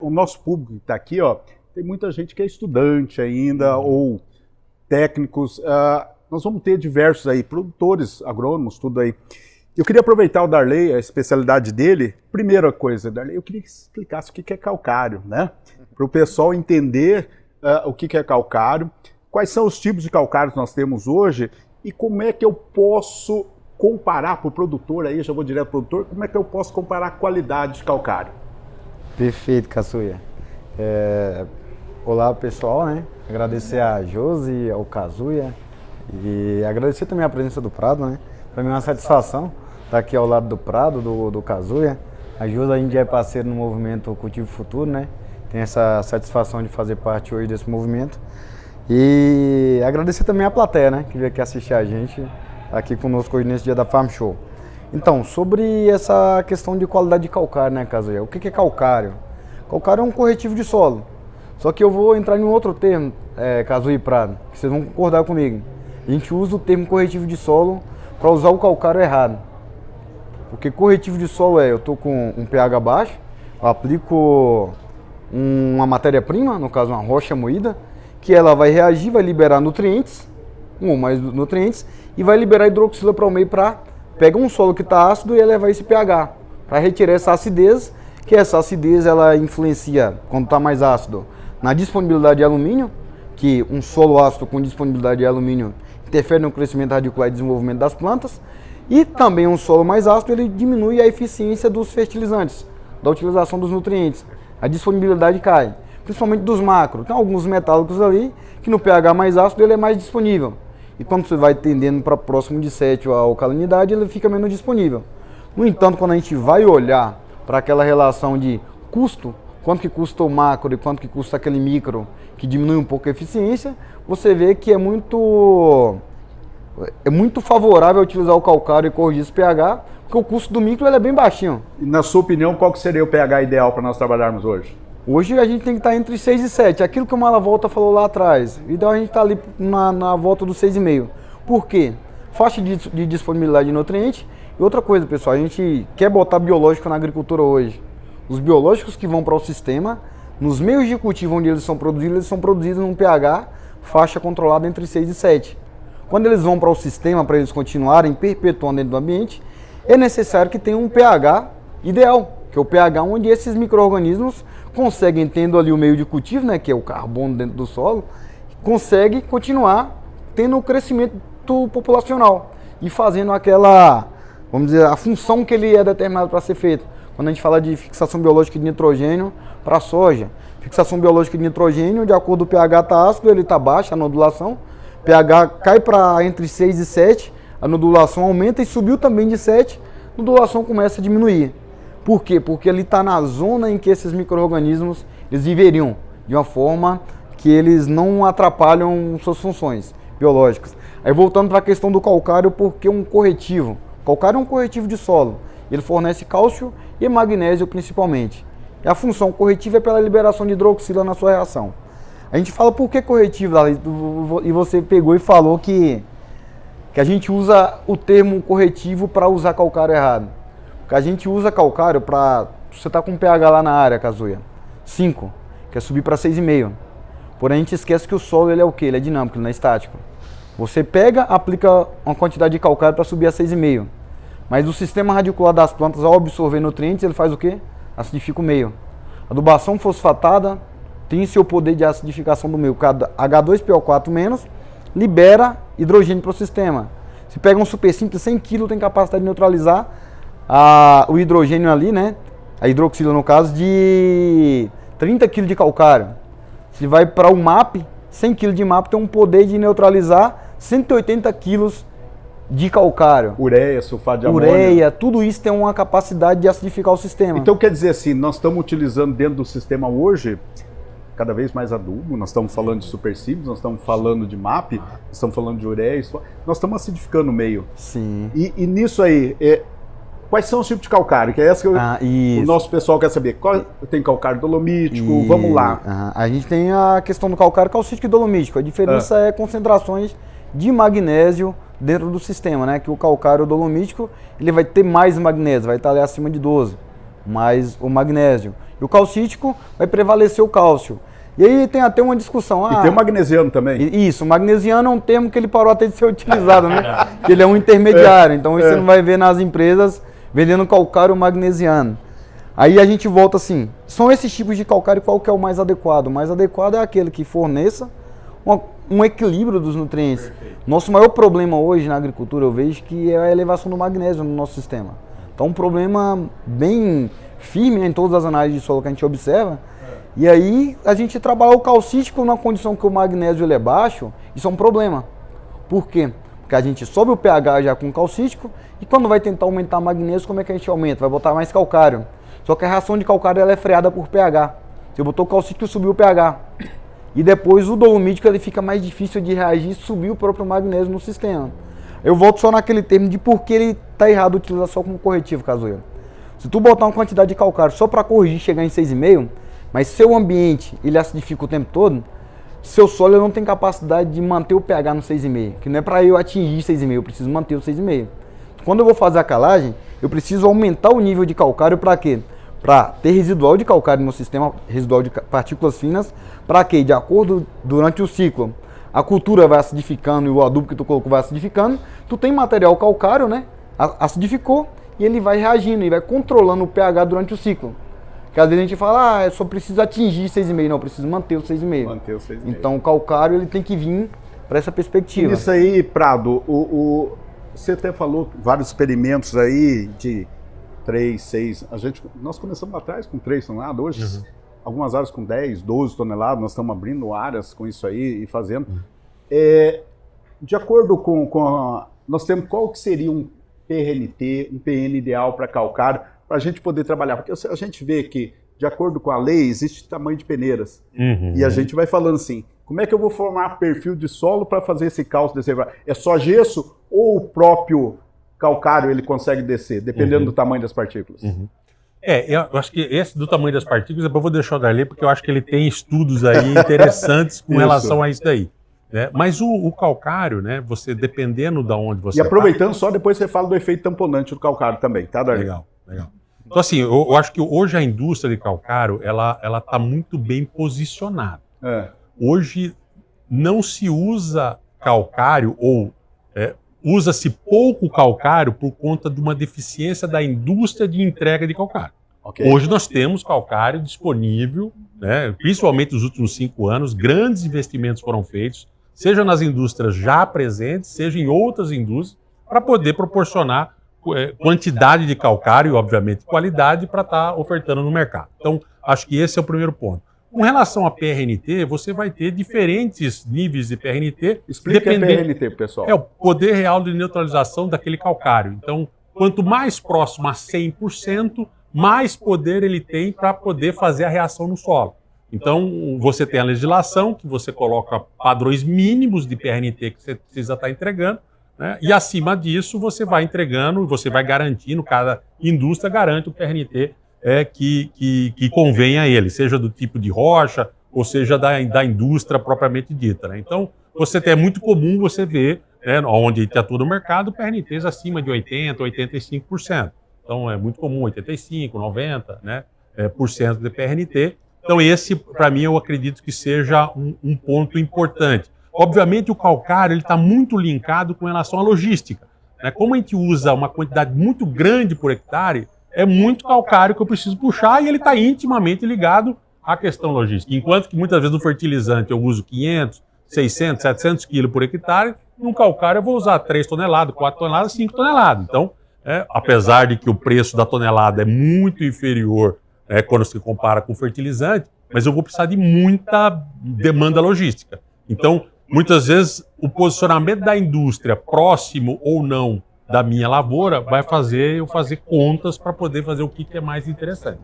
O nosso público que está aqui, ó, tem muita gente que é estudante ainda ou técnicos. Nós vamos ter diversos aí, produtores, agrônomos, tudo aí. Eu queria aproveitar o Darley, a especialidade dele. Primeira coisa, Darley, eu queria que você explicasse o que é calcário, né? Para o pessoal entender o que é calcário, quais são os tipos de calcários que nós temos hoje e como é que eu posso comparar para o produtor aí, já vou direto para o produtor, como é que eu posso comparar a qualidade de calcário? Perfeito, Kazuya. Olá, pessoal, né? Agradecer a Josi, ao Kazuya e agradecer também a presença do Prado, né? Para mim é uma satisfação estar aqui ao lado do Prado, do Kazuya. A Josi, a gente é parceiro no movimento Cultivo Futuro, né? Tem essa satisfação de fazer parte hoje desse movimento. E agradecer também a plateia, né? Que veio aqui assistir a gente aqui conosco hoje nesse dia da Farm Show. Então, sobre essa questão de qualidade de calcário, né, Kazuya? O que é calcário? Calcário é um corretivo de solo. Só que eu vou entrar em um outro termo, Kazuya e Prado, que vocês vão concordar comigo. A gente usa o termo corretivo de solo para usar o calcário errado. Porque corretivo de solo eu estou com um pH baixo, eu aplico uma matéria-prima, no caso uma rocha moída, que ela vai reagir, vai liberar nutrientes, um ou mais nutrientes, e vai liberar hidroxila para o meio para pegar um solo que está ácido e elevar esse pH, para retirar essa acidez, que essa acidez ela influencia, quando está mais ácido, na disponibilidade de alumínio, que um solo ácido com disponibilidade de alumínio interfere no crescimento radicular e desenvolvimento das plantas, e também um solo mais ácido ele diminui a eficiência dos fertilizantes, da utilização dos nutrientes, a disponibilidade cai, principalmente dos macros. Tem alguns metálicos ali que no pH mais ácido ele é mais disponível. E quando você vai tendendo para próximo de 7 a alcalinidade, ele fica menos disponível. No entanto, quando a gente vai olhar para aquela relação de custo, quanto que custa o macro e quanto que custa aquele micro, que diminui um pouco a eficiência, você vê que é muito favorável utilizar o calcário e corrigir esse pH, porque o custo do micro ele é bem baixinho. E na sua opinião, qual que seria o pH ideal para nós trabalharmos hoje? Hoje a gente tem que estar entre 6 e 7, aquilo que o Malavolta falou lá atrás. Então a gente está ali na volta dos 6,5. Por quê? Faixa de disponibilidade de nutriente. E outra coisa, pessoal, a gente quer botar biológico na agricultura hoje. Os biológicos que vão para o sistema, nos meios de cultivo onde eles são produzidos num pH faixa controlada entre 6 e 7. Quando eles vão para o sistema, para eles continuarem perpetuando dentro do ambiente, é necessário que tenha um pH ideal, que é o pH onde esses micro-organismos conseguem, tendo ali o meio de cultivo, né, que é o carbono dentro do solo, consegue continuar tendo o crescimento populacional e fazendo aquela, vamos dizer, a função que ele é determinado para ser feito. Quando a gente fala de fixação biológica de nitrogênio para a soja, fixação biológica de nitrogênio, de acordo com o pH está ácido, ele está baixo, a nodulação, pH cai para entre 6 e 7, a nodulação aumenta e subiu também de 7, a nodulação começa a diminuir. Por quê? Porque ele está na zona em que esses micro-organismos eles viveriam, de uma forma que eles não atrapalham suas funções biológicas. Aí voltando para a questão do calcário, porque é um corretivo. O calcário é um corretivo de solo. Ele fornece cálcio e magnésio principalmente. E a função corretiva é pela liberação de hidroxila na sua reação. A gente fala por que corretivo, e você pegou e falou que a gente usa o termo corretivo para usar calcário errado. Porque a gente usa calcário para... Você está com um pH lá na área, Kazuya, 5, quer subir para 6,5. Porém, a gente esquece que o solo ele é o quê? Ele é dinâmico, ele não é estático. Você pega, aplica uma quantidade de calcário para subir a 6,5. Mas o sistema radicular das plantas, ao absorver nutrientes, ele faz o quê? Acidifica o meio. Adubação fosfatada tem seu poder de acidificação do meio. H2PO4- libera hidrogênio para o sistema. Se pega um super simples, 100 kg tem capacidade de neutralizar o hidrogênio ali, né? A hidroxila no caso, de 30 kg de calcário. Se vai para o MAP, 100 kg de MAP tem um poder de neutralizar 180 kg de calcário. Ureia, sulfato de amônio. Ureia, tudo isso tem uma capacidade de acidificar o sistema. Então quer dizer assim, nós estamos utilizando dentro do sistema hoje cada vez mais adubo, nós estamos falando de super simples, nós estamos falando de MAP, nós estamos falando de ureia, nós estamos acidificando o meio. Sim. E nisso aí, quais são os tipos de calcário? Que é essa que o nosso pessoal quer saber. Tem calcário dolomítico, vamos lá. A gente tem a questão do calcário calcítico e dolomítico. A diferença é concentrações de magnésio dentro do sistema, né? Que o calcário dolomítico ele vai ter mais magnésio, vai estar ali acima de 12. mais o magnésio. E o calcítico vai prevalecer o cálcio. E aí tem até uma discussão. E tem o magnesiano também. Isso, o magnesiano é um termo que ele parou até de ser utilizado, né? Que ele é um intermediário, então você não vai ver nas empresas vendendo calcário magnesiano. Aí a gente volta assim, são esses tipos de calcário, qual que é o mais adequado? O mais adequado é aquele que forneça um equilíbrio dos nutrientes. Perfeito. Nosso maior problema hoje na agricultura, eu vejo que é a elevação do magnésio no nosso sistema. Então um problema bem firme, né, em todas as análises de solo que a gente observa. E aí a gente trabalhar o calcítico na condição que o magnésio ele é baixo, isso é um problema. Por quê? Porque a gente sobe o pH já com o calcítico e quando vai tentar aumentar o magnésio, como é que a gente aumenta? Vai botar mais calcário. Só que a reação de calcário ela é freada por pH. Você botou o calcítico e subiu o pH. E depois o dolomítico ele fica mais difícil de reagir e subir o próprio magnésio no sistema. Eu volto só naquele termo de por que ele está errado utilizar só como corretivo, Casoeiro. Se tu botar uma quantidade de calcário só para corrigir chegar em 6,5, mas seu ambiente ele acidifica o tempo todo, seu solo não tem capacidade de manter o pH no 6,5, que não é para eu atingir 6,5, eu preciso manter o 6,5. Quando eu vou fazer a calagem, eu preciso aumentar o nível de calcário para quê? Para ter residual de calcário no sistema, residual de partículas finas, para quê? De acordo durante o ciclo, a cultura vai acidificando e o adubo que tu colocou vai acidificando, tu tem material calcário, né? Acidificou e ele vai reagindo e vai controlando o pH durante o ciclo. Porque às vezes a gente fala, eu só preciso atingir 6,5, não, eu preciso manter o 6,5. Manter o 6,5. Então o calcário ele tem que vir para essa perspectiva. Isso aí, Prado, você até falou vários experimentos aí de 3, 6, nós começamos lá atrás com 3 toneladas, hoje algumas áreas com 10, 12 toneladas, nós estamos abrindo áreas com isso aí e fazendo. De acordo com nós temos qual que seria um PRNT, um PN ideal para calcário, para a gente poder trabalhar, porque a gente vê que, de acordo com a lei, existe tamanho de peneiras, e a gente vai falando assim, como é que eu vou formar perfil de solo para fazer esse cálcio descer? É só gesso ou o próprio calcário ele consegue descer, dependendo do tamanho das partículas? Eu acho que esse do tamanho das partículas, depois eu vou deixar o Darley, porque eu acho que ele tem estudos aí interessantes com relação a isso daí. Né? Mas o calcário, né, você dependendo de onde você... E aproveitando só, depois você fala do efeito tamponante do calcário também, tá, Darley? Legal. Então assim, eu acho que hoje a indústria de calcário, ela está muito bem posicionada. Hoje não se usa calcário ou... usa-se pouco calcário por conta de uma deficiência da indústria de entrega de calcário. Hoje nós temos calcário disponível, né, principalmente nos últimos 5 anos, grandes investimentos foram feitos, seja nas indústrias já presentes, seja em outras indústrias, para poder proporcionar quantidade de calcário e, obviamente, qualidade para estar ofertando no mercado. Então, acho que esse é o primeiro ponto. Com relação a PRNT, você vai ter diferentes níveis de PRNT. Explica o PRNT, pessoal. É o poder real de neutralização daquele calcário. Então, quanto mais próximo a 100%, mais poder ele tem para poder fazer a reação no solo. Então, você tem a legislação, que você coloca padrões mínimos de PRNT que você precisa estar entregando, né? E acima disso, você vai entregando, você vai garantindo, cada indústria garante o PRNT que convém a ele, seja do tipo de rocha, ou seja da indústria propriamente dita. Né? Então, é muito comum você ver, né, onde atua no mercado, PRNTs acima de 80%, 85%. Então, é muito comum, 85%, 90%, né, por cento de PRNT. Então, esse, para mim, eu acredito que seja um ponto importante. Obviamente, o calcário está muito linkado com relação à logística. Né? Como a gente usa uma quantidade muito grande por hectare, é muito calcário que eu preciso puxar e ele está intimamente ligado à questão logística. Enquanto que muitas vezes no fertilizante eu uso 500, 600, 700 quilos por hectare, no calcário eu vou usar 3 toneladas, 4 toneladas, 5 toneladas. Então, apesar de que o preço da tonelada é muito inferior quando se compara com o fertilizante, mas eu vou precisar de muita demanda logística. Então, muitas vezes, o posicionamento da indústria próximo ou não da minha lavoura vai fazer eu fazer contas para poder fazer o que é mais interessante.